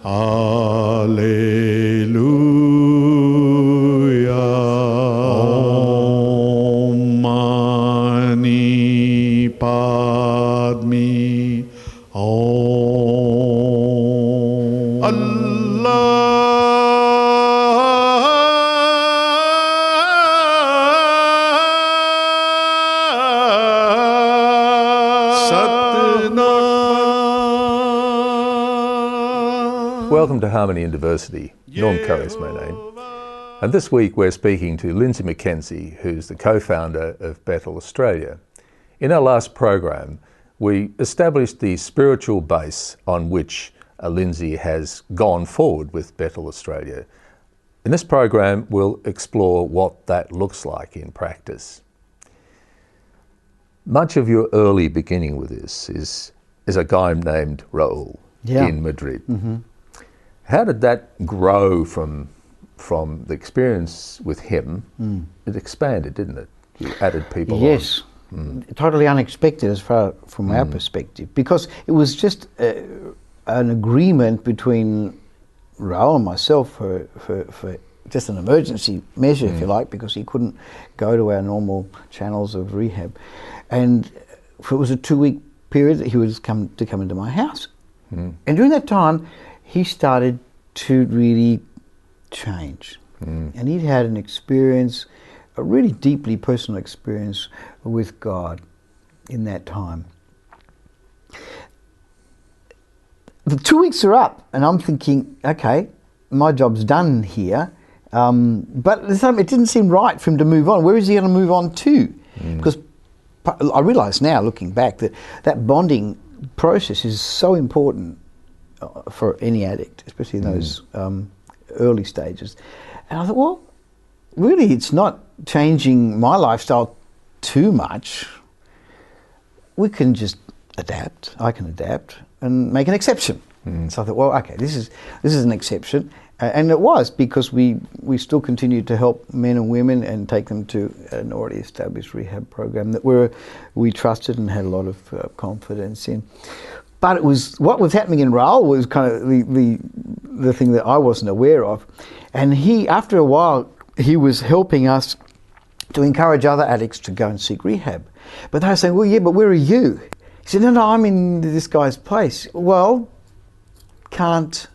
Alleluia. Om Mani Padme. Om Allah. Welcome to Harmony and Diversity. Norm Currie is my name. And this week we're speaking to Lindsay McKenzie, who's the co-founder of Betel Australia. In our last program, we established the spiritual base on which Lindsay has gone forward with Betel Australia. In this program, we'll explore what that looks like in practice. Much of your early beginning with this is a guy named Raul in Madrid. Mm-hmm. How did that grow from the experience with him? It expanded, didn't it? You added people Yes. Totally unexpected as far from our perspective, because it was just an agreement between Raul and myself for just an emergency measure, if you like, because he couldn't go to our normal channels of rehab. And it was a 2-week period that he was come into my house. And during that time, he started to really change. And he'd had an experience, a really deeply personal experience with God in that time. The 2 weeks are up, and I'm thinking, okay, my job's done here. But it didn't seem right for him to move on. Where is he going to move on to? Because I realise now, looking back, that bonding process is so important for any addict, especially in those early stages. And I thought, well, really, it's not changing my lifestyle too much. We can just adapt. I can adapt and make an exception. So I thought, well, okay, this is an exception. And it was, because we still continued to help men and women and take them to an already established rehab program that we trusted and had a lot of confidence in. But it was what was happening in Raul was kind of the thing that I wasn't aware of. And after a while, he was helping us to encourage other addicts to go and seek rehab. But they were saying, well, yeah, but where are you? He said, no, I'm in this guy's place. Well, can't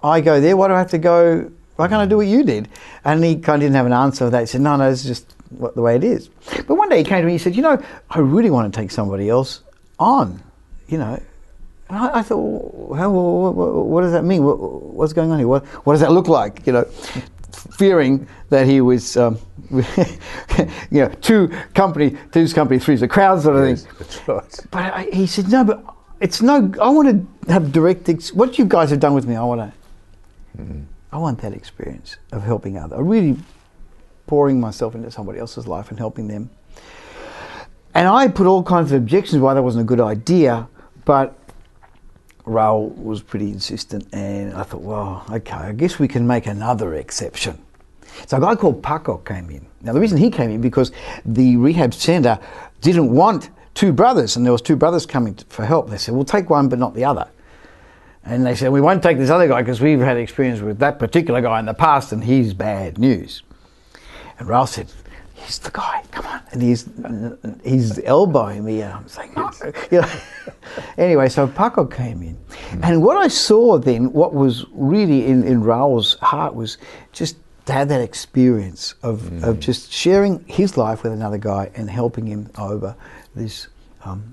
I go there? Why do I have to go? Why can't I do what you did? And he kind of didn't have an answer for that. He said, no, it's just the way it is. But one day he came to me and he said, I really want to take somebody else on, And I thought, what does that mean? What's going on here? What does that look like? Fearing that he was, two's company, three's a crowd sort of thing. That's right. But he said, no, but I want to have direct, what you guys have done with me, I want that experience of helping others, really pouring myself into somebody else's life and helping them. And I put all kinds of objections why that wasn't a good idea, but Raul was pretty insistent, and I thought, well, okay, I guess we can make another exception. So a guy called Paco came in. Now the reason he came in, because the rehab centre didn't want 2 brothers, and there was 2 brothers coming for help. They said, we'll take one but not the other. And they said, we won't take this other guy because we've had experience with that particular guy in the past and he's bad news. And Raul said, he's the guy, come on. And he's elbowing me, and I'm saying, no. Anyway, so Paco came in. And what I saw then, what was really in Raul's heart, was just to have that experience of just sharing his life with another guy and helping him over this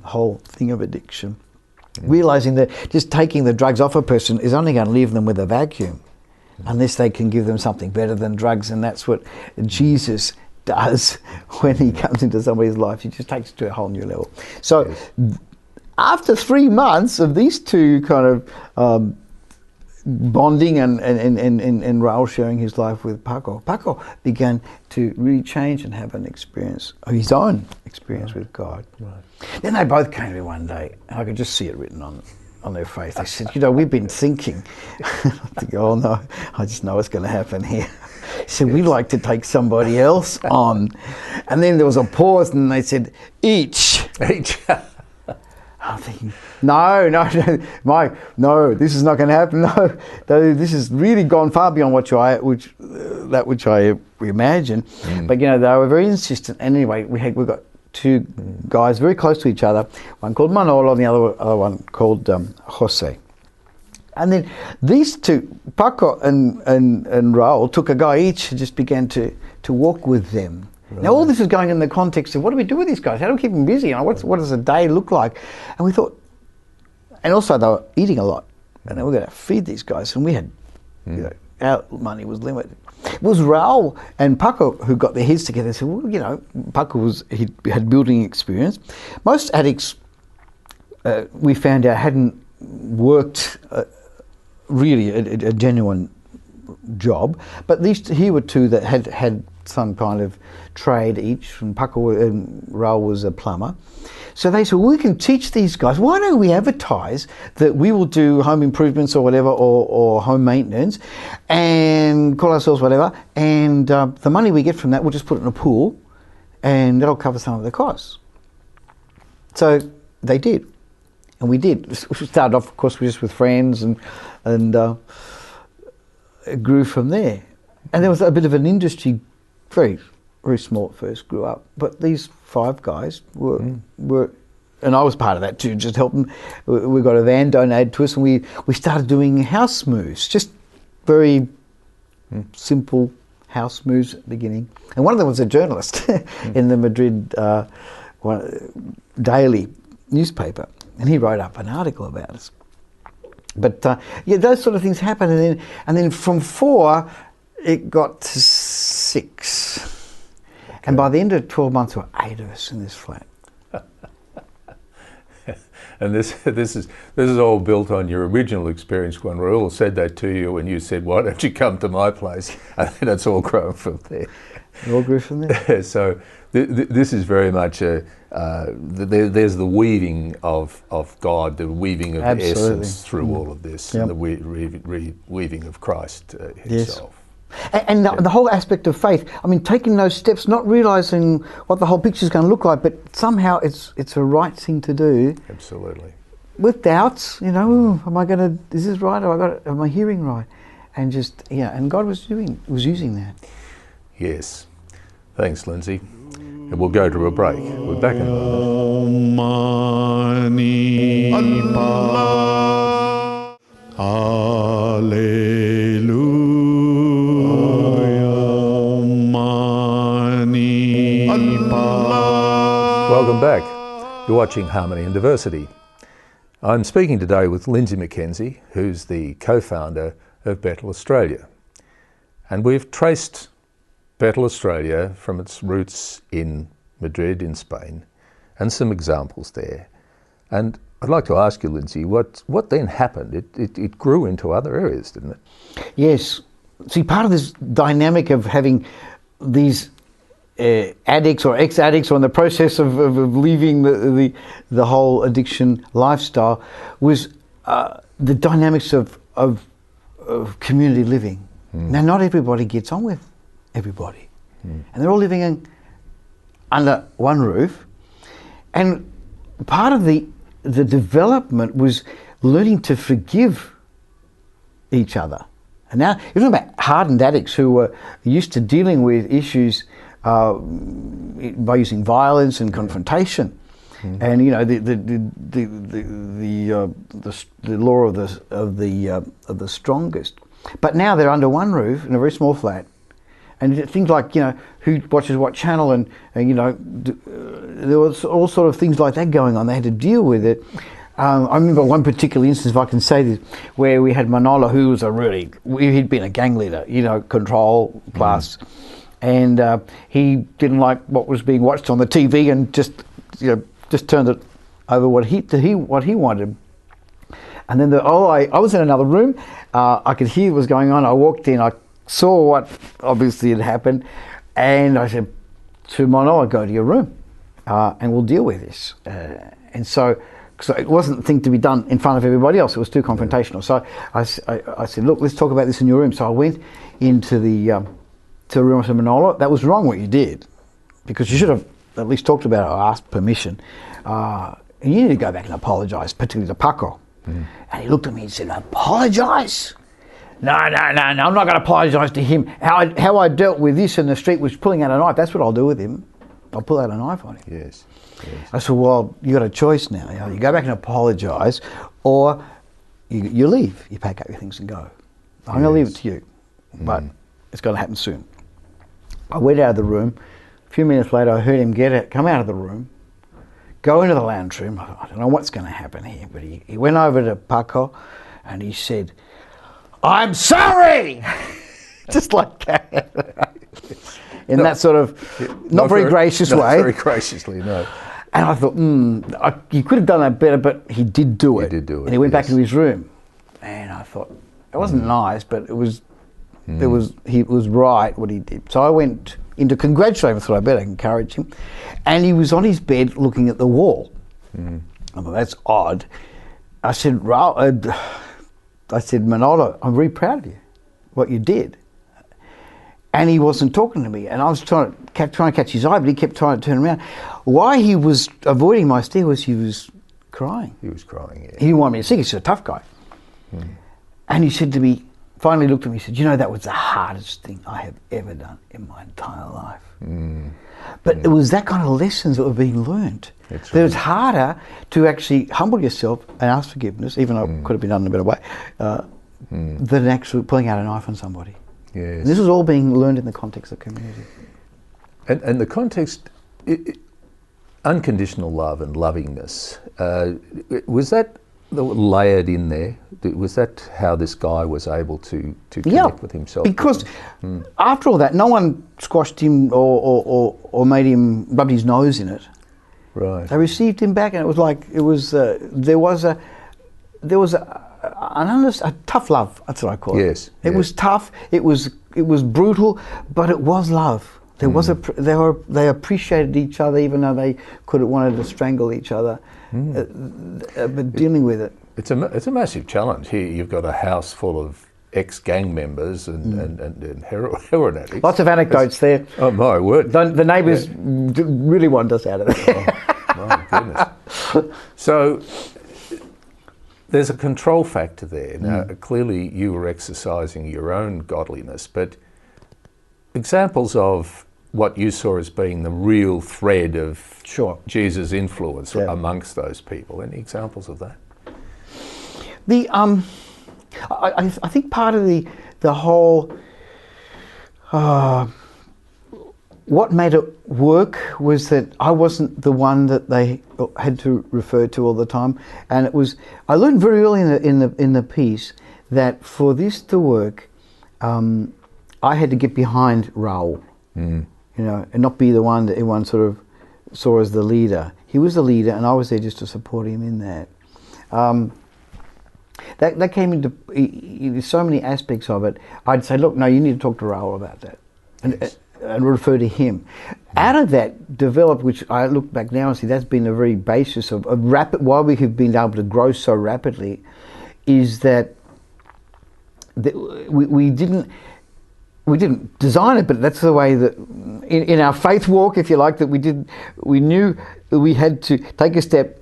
whole thing of addiction. Realising that just taking the drugs off a person is only going to leave them with a vacuum unless they can give them something better than drugs, and that's what Jesus does when he comes into somebody's life. He just takes it to a whole new level. So after 3 months of these two kind of bonding and Raul sharing his life with Paco began to really change and have an experience, his own experience with God. Right. Then they both came to me one day, and I could just see it written on their face. They said, we've been thinking. I think, oh no, I just know what's going to happen here. He said, we'd like to take somebody else on. And then there was a pause, and they said, each. I'm thinking, no, Mike, no, this is not going to happen. No, this has really gone far beyond which I imagined. But you know, they were very insistent. And anyway, we got two guys very close to each other. One called Manolo, and the other one called Jose. And then these two, Paco and Raul, took a guy each and just began to walk with them. Right. Now all this is going in the context of what do we do with these guys? How do we keep them busy? You know, what does a day look like? And we thought, and also they were eating a lot, and then we're going to feed these guys. And we had, you know, our money was limited. It was Raul and Paco who got their heads together and said, well, you know, Paco he had building experience. Most addicts, we found out, hadn't worked really a genuine job, but here were two that had some kind of trade each, and Paco and Raul was a plumber. So they said, well, we can teach these guys. Why don't we advertise that we will do home improvements or whatever, or home maintenance, and call ourselves whatever, and the money we get from that, we'll just put it in a pool, and that'll cover some of the costs. So they did, and we did. We started off, of course, just with friends, and it grew from there. And there was a bit of an industry, very, very small at first, grew up. But these 5 guys were, and I was part of that too, just helping. We got a van donated to us, and we started doing house moves, just very simple house moves at the beginning. And one of them was a journalist in the Madrid daily newspaper, and he wrote up an article about us. But yeah, those sort of things happen, and then from 4, it got to 6, and by the end of 12 months, there were 8 of us in this flat. And this is all built on your original experience when Raul said that to you, and you said, "Why don't you come to my place?" And then it's all grown from there. It all grew from there. So this is very much there's the weaving of God, the weaving of essence through all of this, and the weaving of Christ himself. Yes. And the whole aspect of faith, I mean, taking those steps, not realising what the whole picture is going to look like, but somehow it's a right thing to do. Absolutely. With doubts, you know, is this right, or am I hearing right? And just, and God was using that. Yes. Thanks, Lindsay. And we'll go to a break. We're back in a moment. Welcome back. You're watching Harmony and Diversity. I'm speaking today with Lindsay McKenzie, who's the co-founder of Betel Australia. And we've traced Betel Australia from its roots in Madrid in Spain, and some examples there. And I'd like to ask you, Lindsay, what then happened? It grew into other areas, didn't it? Yes. See, part of this dynamic of having these addicts or ex-addicts, or in the process of leaving the whole addiction lifestyle, was the dynamics of community living. Now, not everybody gets on with everybody, and they're all living under one roof. And part of the development was learning to forgive each other. And now you're talking about hardened addicts who were used to dealing with issues by using violence and confrontation, and you know the law of the strongest. But now they're under one roof in a very small flat, and things like, you know, who watches what channel, and you know, there was all sort of things like that going on. They had to deal with it. I remember one particular instance, if I can say this, where we had Manolo, who was he'd been a gang leader, you know, control plus. And he didn't like what was being watched on the TV, and just turned it over what he wanted. And then I was in another room. I could hear what was going on. I walked in. I saw what obviously had happened, and I said to Manolo, "Go to your room, and we'll deal with this." And so it wasn't a thing to be done in front of everybody else. It was too confrontational. So I said, "Look, let's talk about this in your room." So I went into the room. I said, "Manolo, that was wrong what you did, because you should have at least talked about it or asked permission. and you need to go back and apologise, particularly to Paco. And he looked at me and said, apologise? No, I'm not going to apologise to him. How I dealt with this in the street was pulling out a knife. That's what I'll do with him. I'll pull out a knife on him. Yes. I said, well, you got a choice now. You know, you go back and apologise, or you leave. You pack up your things and go. I'm going to leave it to you, but it's going to happen soon. I went out of the room. A few minutes later, I heard him come out of the room, go into the lounge room. I don't know what's going to happen here, but he went over to Paco and he said, I'm sorry! Just like that. In that sort of, not very gracious way. Not very graciously, no. And I thought, he could have done that better, but he did do it. He did do it. And he went back into his room. And I thought, it wasn't nice, but it was right what he did. So I went in to congratulate him. I thought I better encourage him. And he was on his bed looking at the wall. I thought, that's odd. I said, Manolo, I'm very proud of you, what you did. And he wasn't talking to me, and I was trying to catch his eye, but he kept trying to turn around. Why he was avoiding my stare was he was crying. He was crying, yeah. He didn't want me to see. He's a tough guy. And he said to me, finally looked at me, he said, you know, that was the hardest thing I have ever done in my entire life. But it was that kind of lessons that were being learned. That it was harder to actually humble yourself and ask forgiveness, even though it could have been done in a better way, than actually pulling out a knife on somebody. Yes. And this was all being learned in the context of community. And the context, unconditional love and lovingness, was that layered in there? Was that how this guy was able to connect with himself? Because after all that, no one squashed him or made him rub his nose in it. Right. They received him back, and it was like there was a tough love. That's what I call it. Yes. It was tough. It was brutal, but it was love. There was they appreciated each other, even though they could have wanted to strangle each other. But dealing with it, it's a massive challenge. Here you've got a house full of ex-gang members and heroin addicts. Lots of anecdotes there. Oh my word! The neighbours really want us out of there. Oh, my goodness. So there's a control factor there. Now, clearly you were exercising your own godliness, but examples of what you saw as being the real thread of Jesus' influence amongst those people. Any examples of that? I think part of the whole what made it work was that I wasn't the one that they had to refer to all the time, and it was. I learned very early in the piece that for this to work, I had to get behind Raul, you know, and not be the one that everyone sort of saw as the leader. He was the leader, and I was there just to support him in that. That came into so many aspects of it. I'd say, look, no, you need to talk to Raul about that, and refer to him. Out of that developed, which I look back now and see that's been the very basis of rapid. Why we have been able to grow so rapidly, is that we didn't design it, but that's the way that in our faith walk, if you like, that we knew that we had to take a step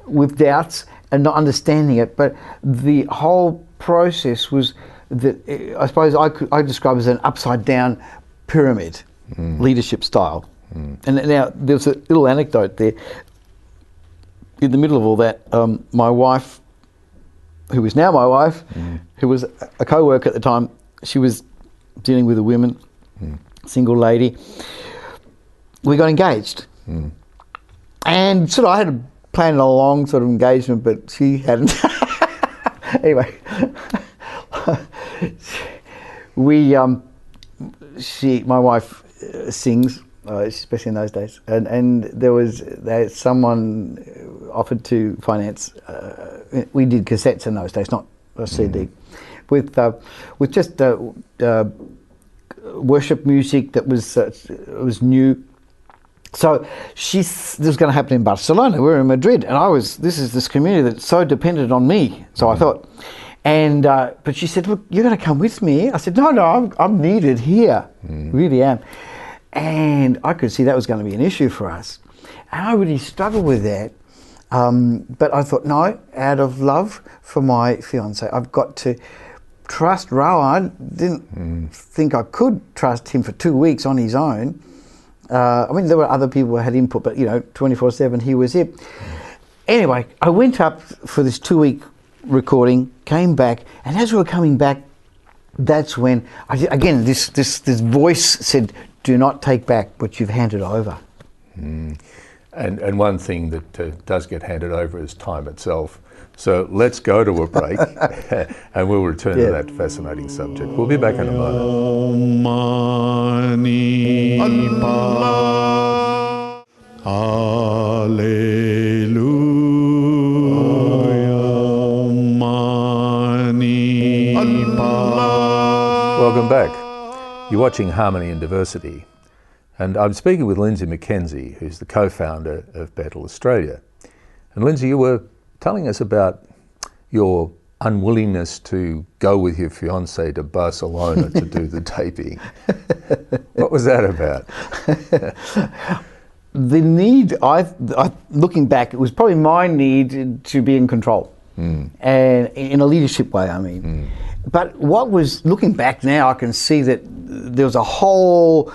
with doubts and not understanding it, but the whole process was that I suppose I describe it as an upside down pyramid leadership style. And now there's a little anecdote there. In the middle of all that, my wife, who is now my wife, who was a co-worker at the time, she was dealing with a woman, single lady. We got engaged. And sort of I had planned a long sort of engagement, but she hadn't. Anyway, my wife sings, especially in those days, and someone offered to finance. We did cassettes in those days, not a CD, with just worship music that was new. So this was going to happen in Barcelona. We were in Madrid, and this is this community that's so dependent on me. So I thought, and but she said, "Look, you're going to come with me." I said, "No, I'm needed here. Really am." And I could see that was going to be an issue for us, and I really struggled with that. But I thought, no, out of love for my fiance, I've got to trust Raoul. I didn't think I could trust him for 2 weeks on his own. I mean, there were other people who had input, but 24/7, he was it. Anyway, I went up for this 2-week recording, came back, and as we were coming back, that's when, again, this voice said, do not take back what you've handed over. And one thing that does get handed over is time itself. So let's go to a break and we'll return to that fascinating subject. We'll be back in a moment. Welcome back. You're watching Harmony and Diversity. And I'm speaking with Lindsay McKenzie, who's the co-founder of Betel Australia. And Lindsay, you were telling us about your unwillingness to go with your fiancé to Barcelona to do the taping. What was that about? The need, looking back, it was probably my need to be in control, and in a leadership way, I mean. But what was, looking back now, I can see that there was a whole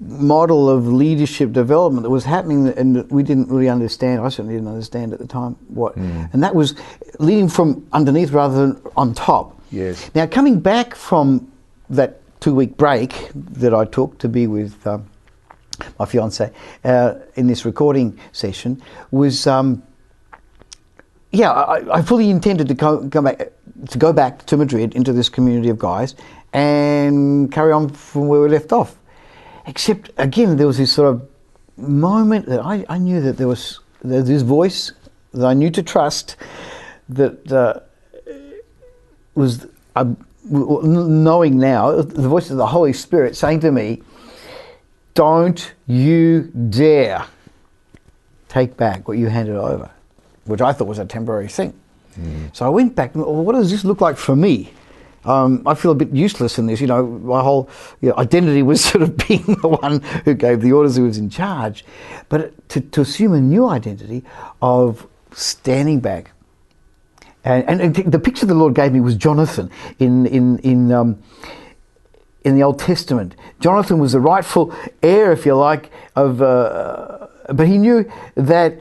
model of leadership development that was happening and we didn't really understand. I certainly didn't understand at the time what. And that was leading from underneath rather than on top. Yes. Now, coming back from that 2-week break that I took to be with my fiancée in this recording session was, I fully intended to go back to Madrid into this community of guys and carry on from where we left off. Except, again, there was this sort of moment that I knew that there was this voice that I knew to trust that was, knowing now, the voice of the Holy Spirit saying to me, don't you dare take back what you handed over, which I thought was a temporary thing. So I went back, well, what does this look like for me? I feel a bit useless in this, my whole identity was sort of being the one who gave the orders, who was in charge. But to assume a new identity of standing back. And the picture the Lord gave me was Jonathan in the Old Testament. Jonathan was the rightful heir, if you like, of, but he knew that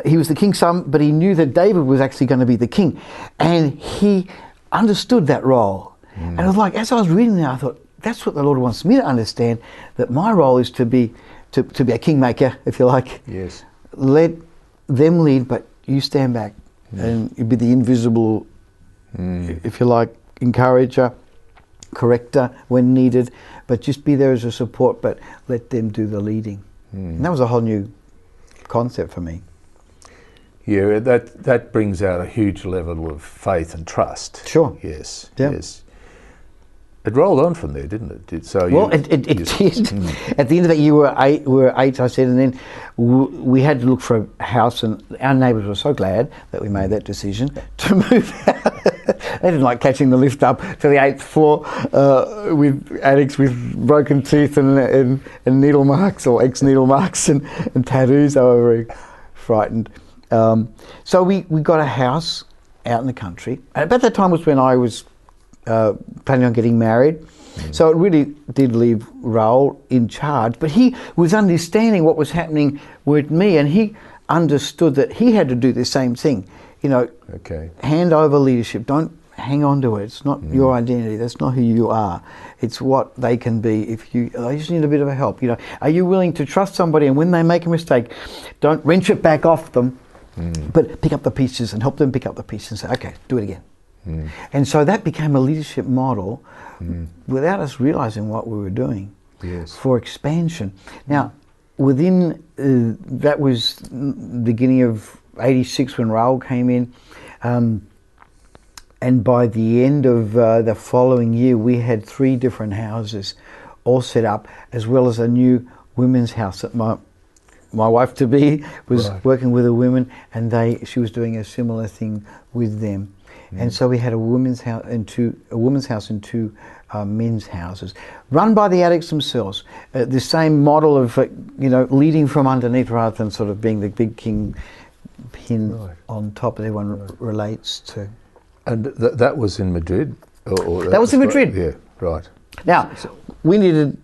he was the king's son, but he knew that David was actually going to be the king. And he understood that role. And it was like, as I was reading that, I thought, that's what the Lord wants me to understand, that my role is to be a kingmaker, if you like. Yes. Let them lead, but you stand back and you be the invisible, if you like, encourager, corrector when needed, but just be there as a support, but let them do the leading. And that was a whole new concept for me. Yeah, that brings out a huge level of faith and trust. Sure. Yes. Yeah. Yes. It rolled on from there, didn't it? It did. At the end of that year, we were eight, I said, and then we had to look for a house, and our neighbours were so glad that we made that decision to move out. They didn't like catching the lift up to the 8th floor with addicts with broken teeth and needle marks or ex-needle marks and tattoos. They were very frightened. So we got a house out in the country. And about that time was when I was planning on getting married. So it really did leave Raoul in charge. But he was understanding what was happening with me, and he understood that he had to do the same thing. Hand over leadership. Don't hang on to it. It's not your identity. That's not who you are. It's what they can be if you. They just need a bit of a help. Are you willing to trust somebody, and when they make a mistake, don't wrench it back off them, but pick up the pieces and help them pick up the pieces and say, okay, do it again. And so that became a leadership model without us realizing what we were doing for expansion. Now, within that was the beginning of '86 when Raoul came in. And by the end of the following year, we had 3 different houses all set up, as well as a new women's house that my wife-to-be was working with the women, and she was doing a similar thing with them. And so we had a women's house and 2 men's houses, run by the addicts themselves. The same model of leading from underneath rather than sort of being the big king pin Right. on top that everyone relates to. And that was in Madrid? Or That was in Madrid. Yeah, right. Now, we needed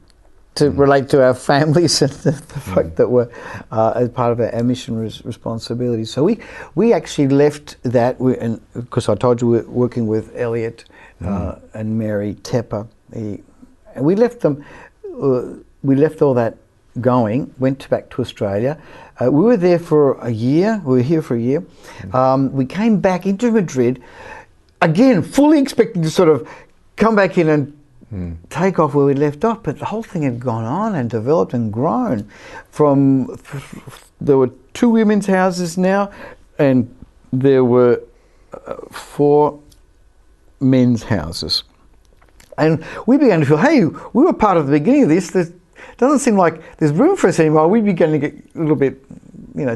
to relate to our families and the folk that were as part of our mission responsibility. So we actually left that, and because I told you we're working with Elliot and Mary Tepper, and we left them. We left all that going. Went back to Australia. We were there for a year. We were here for a year. We came back into Madrid again, fully expecting to sort of come back in and take off where we left off, but the whole thing had gone on and developed and grown. There were 2 women's houses now, and there were 4 men's houses. And we began to feel, hey, we were part of the beginning of this. It doesn't seem like there's room for us anymore. We began to get a little bit,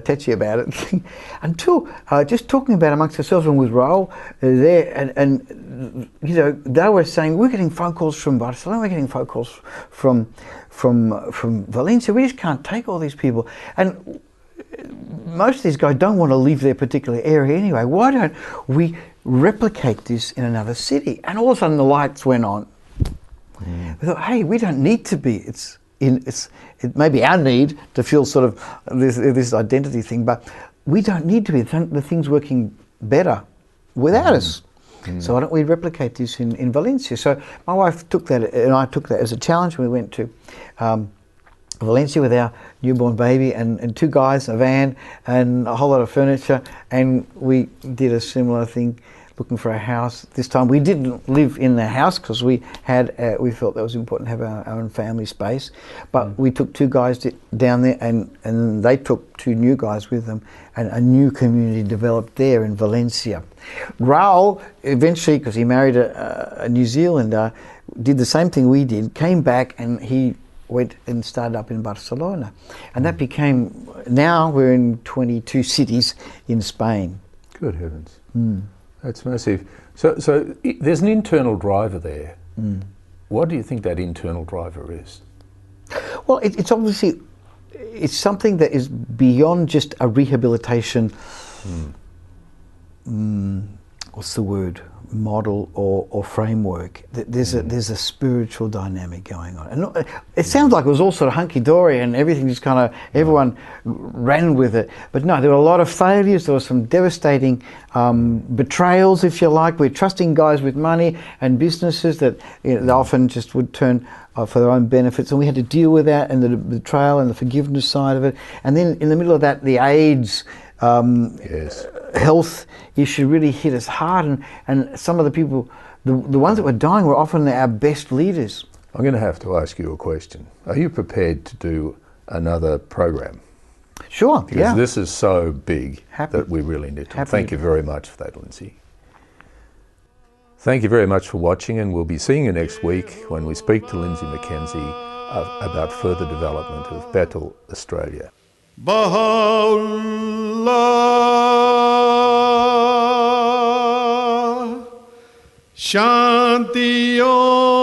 touchy about it until just talking about it amongst ourselves and with Raul there, and they were saying, we're getting phone calls from Barcelona, we're getting phone calls from Valencia. We just can't take all these people, and most of these guys don't want to leave their particular area anyway. Why don't we replicate this in another city? And all of a sudden the lights went on. We thought, hey, we don't need to be. It may be our need to feel sort of this identity thing, but we don't need to be. The thing's working better without us. So why don't we replicate this in Valencia? So my wife took that, and I took that as a challenge. We went to Valencia with our newborn baby and 2 guys, a van, and a whole lot of furniture, and we did a similar thing, looking for a house. This time we didn't live in the house because we felt that was important to have our own family space, but we took 2 guys down there, and they took 2 new guys with them, and a new community developed there in Valencia. Raul eventually, because he married a New Zealander, did the same thing we did, came back, and he went and started up in Barcelona, and that became, now we're in 22 cities in Spain. Good heavens. That's massive. So there's an internal driver there. What do you think that internal driver is? Well, it's obviously, it's something that is beyond just a rehabilitation, what's the word, model or framework. There's a spiritual dynamic going on. And it sounds like it was all sort of hunky-dory and everything just kind of, everyone ran with it. But no, there were a lot of failures. There were some devastating betrayals, if you like. We're trusting guys with money and businesses that they often just would turn for their own benefits, and we had to deal with that, and the betrayal and the forgiveness side of it. And then in the middle of that, the AIDS health issue really hit us hard, and some of the people, the ones that were dying, were often our best leaders. I'm going to have to ask you a question. Are you prepared to do another program? Sure, because this is so big that we really need to. Happy. Thank you very much for that, Lindsay. Thank you very much for watching, and we'll be seeing you next week when we speak to Lindsay McKenzie about further development of Betel, Australia. Baha'u'llah, Shanti Om.